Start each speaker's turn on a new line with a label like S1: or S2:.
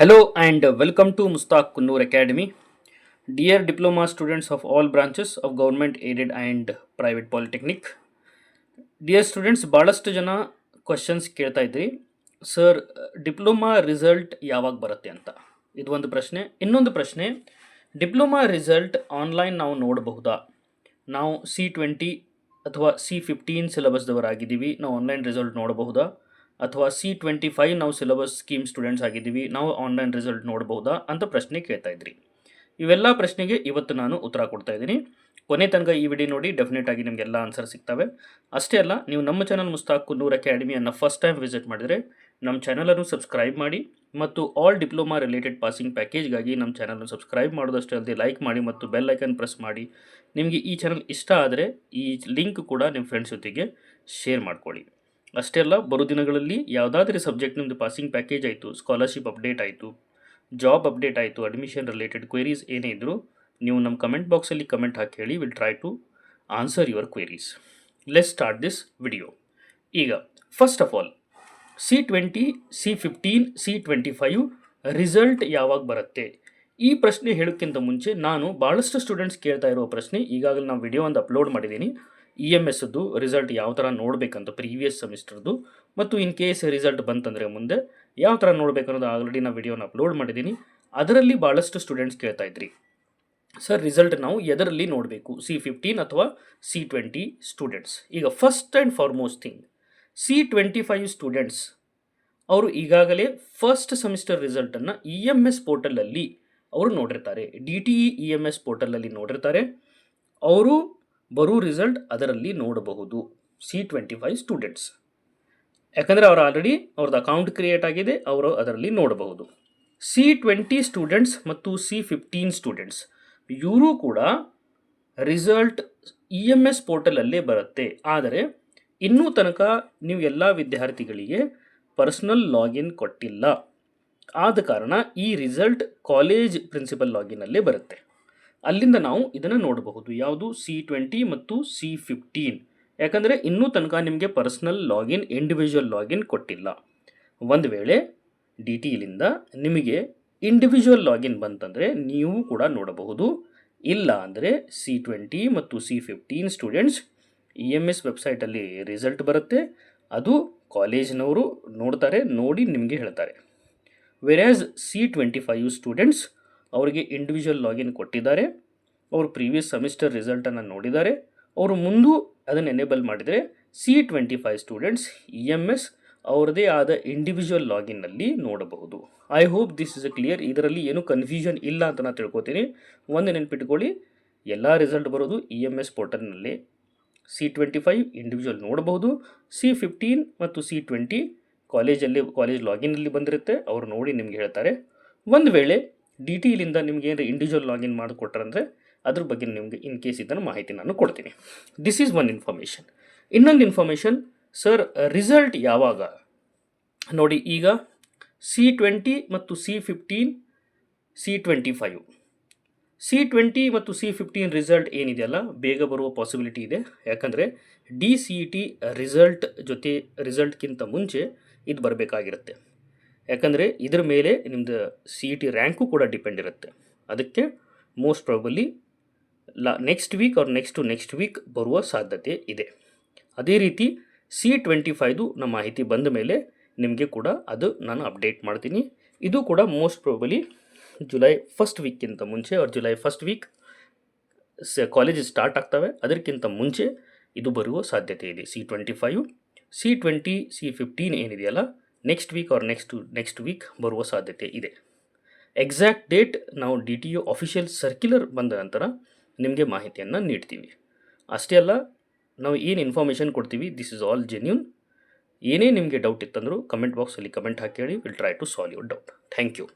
S1: Hello and welcome to Mustaq Kunnur Academy. Dear diploma students of all branches of government aided and private polytechnic. Dear students, ಭಾಳಷ್ಟು ಜನ questions ಕೇಳ್ತಾ ಇದ್ರಿ sir, diploma result ಯಾವಾಗ ಬರುತ್ತೆ ಅಂತ. ಇದು ಒಂದು ಪ್ರಶ್ನೆ. ಇನ್ನೊಂದು ಪ್ರಶ್ನೆ, ಡಿಪ್ಲೊಮಾ ರಿಸಲ್ಟ್ ಆನ್ಲೈನ್ ನಾವು ನೋಡಬಹುದಾ? ನಾವು C20 ಅಥವಾ C15 ಸಿಲೆಬಸ್ದವರಾಗಿದ್ದೀವಿ, ನಾವು ಆನ್ಲೈನ್ ರಿಸಲ್ಟ್ ನೋಡಬಹುದಾ? ಅಥವಾ C25 ನಾವು ಸಿಲೆಬಸ್ ಸ್ಕೀಮ್ ಸ್ಟೂಡೆಂಟ್ಸ್ ಆಗಿದ್ದೀವಿ, ನಾವು ಆನ್ಲೈನ್ ರಿಸಲ್ಟ್ ನೋಡಬಹುದಾ ಅಂತ ಪ್ರಶ್ನೆ ಕೇಳ್ತಾ ಇದ್ರಿ. ಇವೆಲ್ಲ ಪ್ರಶ್ನೆಗೆ ಇವತ್ತು ನಾನು ಉತ್ತರ ಕೊಡ್ತಾ ಇದ್ದೀನಿ. ಕೊನೆ ತನಕ ಈ ವಿಡಿಯೋ ನೋಡಿ, ಡೆಫಿನೆಟ್ ಆಗಿ ನಿಮಗೆಲ್ಲ ಆನ್ಸರ್ ಸಿಗ್ತವೆ. ಅಷ್ಟೇ ಅಲ್ಲ, ನೀವು ನಮ್ಮ ಚಾನಲ್ ಮುಸ್ತಾಕ್ ಕುನ್ನೂರ್ ಅಕಾಡೆಮಿಯನ್ನು ಫಸ್ಟ್ ಟೈಮ್ ವಿಸಿಟ್ ಮಾಡಿದರೆ ನಮ್ಮ ಚಾನಲನ್ನು ಸಬ್ಸ್ಕ್ರೈಬ್ ಮಾಡಿ ಮತ್ತು ಆಲ್ ಡಿಪ್ಲೊಮಾ ರಿಲೇಟೆಡ್ ಪಾಸಿಂಗ್ ಪ್ಯಾಕೇಜ್ಗಾಗಿ ನಮ್ಮ ಚಾನಲನ್ನು ಸಬ್ಸ್ಕ್ರೈಬ್ ಮಾಡೋದಷ್ಟೇ ಅಲ್ಲದೆ ಲೈಕ್ ಮಾಡಿ ಮತ್ತು ಬೆಲ್ ಐಕನ್ ಪ್ರೆಸ್ ಮಾಡಿ. ನಿಮಗೆ ಈ ಚಾನಲ್ ಇಷ್ಟ ಆದರೆ ಈ ಲಿಂಕ್ ಕೂಡ ನಿಮ್ಮ ಫ್ರೆಂಡ್ಸ್ ಜೊತೆಗೆ ಶೇರ್ ಮಾಡ್ಕೊಳ್ಳಿ. ಅಷ್ಟೇ ಅಲ್ಲ, ಬರೋ ದಿನಗಳಲ್ಲಿ ಯಾವುದಾದ್ರೂ ಸಬ್ಜೆಕ್ಟ್ ನಿಮ್ಮದು ಪಾಸಿಂಗ್ ಪ್ಯಾಕೇಜ್ ಆಯಿತು, ಸ್ಕಾಲರ್ಶಿಪ್ ಅಪ್ಡೇಟ್ ಆಯಿತು, ಜಾಬ್ ಅಪ್ಡೇಟ್ ಆಯಿತು, ಅಡ್ಮಿಷನ್ ರಿಲೇಟೆಡ್ ಕ್ವೆರೀಸ್ ಏನೇ ಇದ್ದರೂ ನೀವು ನಮ್ಮ ಕಮೆಂಟ್ ಬಾಕ್ಸಲ್ಲಿ ಕಮೆಂಟ್ ಹಾಕಿ ಹೇಳಿ. Will try to answer your queries. Let's start this video. ಈಗ first of all, C20, C15, C25 result ಯಾವಾಗ ಬರುತ್ತೆ? ಈ ಪ್ರಶ್ನೆ ಹೇಳೋಕ್ಕಿಂತ ಮುಂಚೆ ನಾನು ಭಾಳಷ್ಟು ಸ್ಟೂಡೆಂಟ್ಸ್ ಕೇಳ್ತಾ ಇರೋ ಪ್ರಶ್ನೆ, ಈಗಾಗಲೇ ನಾನು ವಿಡಿಯೋ ಒಂದು ಅಪ್ಲೋಡ್ ಮಾಡಿದ್ದೀನಿ EMSದ್ದು ರಿಸಲ್ಟ್ ಯಾವ ಥರ ನೋಡಬೇಕಂತ ಪ್ರೀವಿಯಸ್ ಸೆಮಿಸ್ಟರ್ದು, ಮತ್ತು ಇನ್ ಕೇಸ್ ರಿಸಲ್ಟ್ ಬಂತಂದರೆ ಮುಂದೆ ಯಾವ ಥರ ನೋಡಬೇಕನ್ನೋದು ಆಲ್ರೆಡಿ ನಾನು ವಿಡಿಯೋನ ಅಪ್ಲೋಡ್ ಮಾಡಿದ್ದೀನಿ. ಅದರಲ್ಲಿ ಭಾಳಷ್ಟು ಸ್ಟೂಡೆಂಟ್ಸ್ ಕೇಳ್ತಾ ಇದ್ರಿ ಸರ್, ರಿಸಲ್ಟ್ ನಾವು ಎದರಲ್ಲಿ ನೋಡಬೇಕು, C15 ಅಥವಾ C20 ಸ್ಟೂಡೆಂಟ್ಸ್. ಈಗ first and foremost thing, C25 students ಅವರು ಈಗಾಗಲೇ ಫಸ್ಟ್ ಸೆಮಿಸ್ಟರ್ ರಿಸಲ್ಟನ್ನು EMS ಪೋರ್ಟಲಲ್ಲಿ ಅವರು ನೋಡಿರ್ತಾರೆ, DTE EMS ಪೋರ್ಟಲಲ್ಲಿ ನೋಡಿರ್ತಾರೆ. ಅವರು ಬರೋ ರಿಸಲ್ಟ್ ಅದರಲ್ಲಿ ನೋಡಬಹುದು C25 ಸ್ಟೂಡೆಂಟ್ಸ್. ಯಾಕಂದರೆ ಅವರು ಆಲ್ರೆಡಿ ಅವ್ರದ್ದು ಅಕೌಂಟ್ ಕ್ರಿಯೇಟ್ ಆಗಿದೆ, ಅವರು ಅದರಲ್ಲಿ ನೋಡಬಹುದು. C20 ಸ್ಟೂಡೆಂಟ್ಸ್ ಮತ್ತು C15 ಸ್ಟೂಡೆಂಟ್ಸ್ ಇವರು ಕೂಡ ರಿಸಲ್ಟ್ EMS ಪೋರ್ಟಲಲ್ಲೇ ಬರುತ್ತೆ. ಆದರೆ ಇನ್ನೂ ತನಕ ನೀವು ಎಲ್ಲ ವಿದ್ಯಾರ್ಥಿಗಳಿಗೆ ಪರ್ಸನಲ್ ಲಾಗಿನ್ ಕೊಟ್ಟಿಲ್ಲ. ಆದ ಕಾರಣ ಈ ರಿಸಲ್ಟ್ ಕಾಲೇಜ್ ಪ್ರಿನ್ಸಿಪಲ್ ಲಾಗಿನಲ್ಲೇ ಬರುತ್ತೆ. ಅಲ್ಲಿಂದ ನಾವು ಇದನ್ನು ನೋಡಬಹುದು, ಯಾವುದು C20 ಮತ್ತು C15. ಯಾಕಂದರೆ ಇನ್ನೂ ತನಕ ನಿಮಗೆ ಪರ್ಸನಲ್ ಲಾಗಿನ್, ಇಂಡಿವಿಜುವಲ್ ಲಾಗಿನ್ ಕೊಟ್ಟಿಲ್ಲ. ಒಂದು ವೇಳೆ DTEಲಿಂದ ನಿಮಗೆ ಇಂಡಿವಿಜುವಲ್ ಲಾಗಿನ್ ಬಂತಂದರೆ ನೀವು ಕೂಡ ನೋಡಬಹುದು. ಇಲ್ಲ ಅಂದರೆ C20 ಮತ್ತು C15 ಸ್ಟೂಡೆಂಟ್ಸ್ EMS ವೆಬ್ಸೈಟಲ್ಲಿ ರಿಸಲ್ಟ್ ಬರುತ್ತೆ, ಅದು ಕಾಲೇಜಿನವರು ನೋಡ್ತಾರೆ, ನೋಡಿ ನಿಮಗೆ ಹೇಳ್ತಾರೆ. ವೆರಾಸ್ C25 ಸ್ಟೂಡೆಂಟ್ಸ್ ಅವರಿಗೆ ಇಂಡಿವಿಜುವಲ್ ಲಾಗಿನ್ ಕೊಟ್ಟಿದ್ದಾರೆ, ಅವರು ಪ್ರೀವಿಯಸ್ ಸೆಮಿಸ್ಟರ್ ರಿಸಲ್ಟನ್ನು ನೋಡಿದ್ದಾರೆ, ಅವರು ಮುಂದೂ ಅದನ್ನು ಎನೇಬಲ್ ಮಾಡಿದರೆ C25 ಸ್ಟೂಡೆಂಟ್ಸ್ EMS ಅವರದೇ ಆದ ಇಂಡಿವಿಜುವಲ್ ಲಾಗಿನ್ನಲ್ಲಿ ನೋಡಬಹುದು. I hope this is a clear. ಇದರಲ್ಲಿ ಏನೂ ಕನ್ಫ್ಯೂಷನ್ ಇಲ್ಲ ಅಂತ ನಾನು ತಿಳ್ಕೊತೀನಿ. ಒಂದು ನೆನಪಿಟ್ಕೊಳ್ಳಿ, ಎಲ್ಲ ರಿಸಲ್ಟ್ ಬರೋದು EMS ಪೋರ್ಟಲ್ನಲ್ಲಿ. C25 ಇಂಡಿವಿಜುವಲ್ ನೋಡಬಹುದು, C15 ಮತ್ತು C20 ಕಾಲೇಜ್ ಲಾಗಿನಲ್ಲಿ ಬಂದಿರುತ್ತೆ, ಅವರು ನೋಡಿ ನಿಮಗೆ ಹೇಳ್ತಾರೆ. ಒಂದು ವೇಳೆ DTEಲಿಂದ ನಿಮ್ಗೆ ಏನಾರು ಇಂಡಿವಿಜುವಲ್ ಲಾಗಿನ್ ಮಾಡಿಕೊಟ್ರಂದರೆ ಅದ್ರ ಬಗ್ಗೆ ನಿಮಗೆ ಇನ್ ಕೇಸ್ ಇದನ್ನು ಮಾಹಿತಿ ನಾನು ಕೊಡ್ತೀನಿ. This is one information. ಇನ್ನೊಂದು ಇನ್ಫಾರ್ಮೇಷನ್, ಸರ್ ರಿಸಲ್ಟ್ ಯಾವಾಗ ನೋಡಿ. ಈಗ C20 ಮತ್ತು C15, C25, C20 ಮತ್ತು C15 ರಿಸಲ್ಟ್ ಏನಿದೆಯಲ್ಲ ಬೇಗ ಬರುವ ಪಾಸಿಬಿಲಿಟಿ ಇದೆ. ಯಾಕಂದರೆ DCET ರಿಸಲ್ಟ್ಗಿಂತ ಮುಂಚೆ ಇದು ಬರಬೇಕಾಗಿರುತ್ತೆ. ಯಾಕಂದರೆ ಇದ್ರ ಮೇಲೆ ನಿಮ್ಮದು CET ರ್ಯಾಂಕು ಕೂಡ ಡಿಪೆಂಡ್ ಇರುತ್ತೆ. ಅದಕ್ಕೆ most probably next week or next week ಬರುವ ಸಾಧ್ಯತೆ ಇದೆ. ಅದೇ ರೀತಿ C25ದು ನಮ್ಮ ಮಾಹಿತಿ ಬಂದ ಮೇಲೆ ನಿಮಗೆ ಕೂಡ ಅದು ನಾನು ಅಪ್ಡೇಟ್ ಮಾಡ್ತೀನಿ. ಇದು ಕೂಡ ಮೋಸ್ಟ್ ಪ್ರಾಬಲಿ ಜುಲೈ ಫಸ್ಟ್ ವೀಕ್ಕಿಂತ ಮುಂಚೆ or July first week college start ಆಗ್ತವೆ, ಅದಕ್ಕಿಂತ ಮುಂಚೆ ಇದು ಬರುವ ಸಾಧ್ಯತೆ ಇದೆ. C25, C20, C15 ಏನಿದೆಯಲ್ಲ next week or next week ಬರುವ ಸಾಧ್ಯತೆ ಇದೆ. ಎಕ್ಸಾಕ್ಟ್ ಡೇಟ್ ನಾವು DTE ಅಫಿಷಿಯಲ್ ಸರ್ಕ್ಯುಲರ್ ಬಂದ ನಂತರ ನಿಮಗೆ ಮಾಹಿತಿಯನ್ನು ನೀಡ್ತೀವಿ. ಅಷ್ಟೇ ಅಲ್ಲ, ನಾವು ಏನು ಇನ್ಫಾರ್ಮೇಷನ್ ಕೊಡ್ತೀವಿ ದಿಸ್ ಇಸ್ ಆಲ್ ಜೆನ್ಯೂನ್. ಏನೇ ನಿಮಗೆ ಡೌಟ್ ಇತ್ತಂದರೂ ಕಮೆಂಟ್ ಬಾಕ್ಸಲ್ಲಿ ಕಮೆಂಟ್ ಹಾಕಿ ಹೇಳಿ. Will try to solve your doubt. Thank you.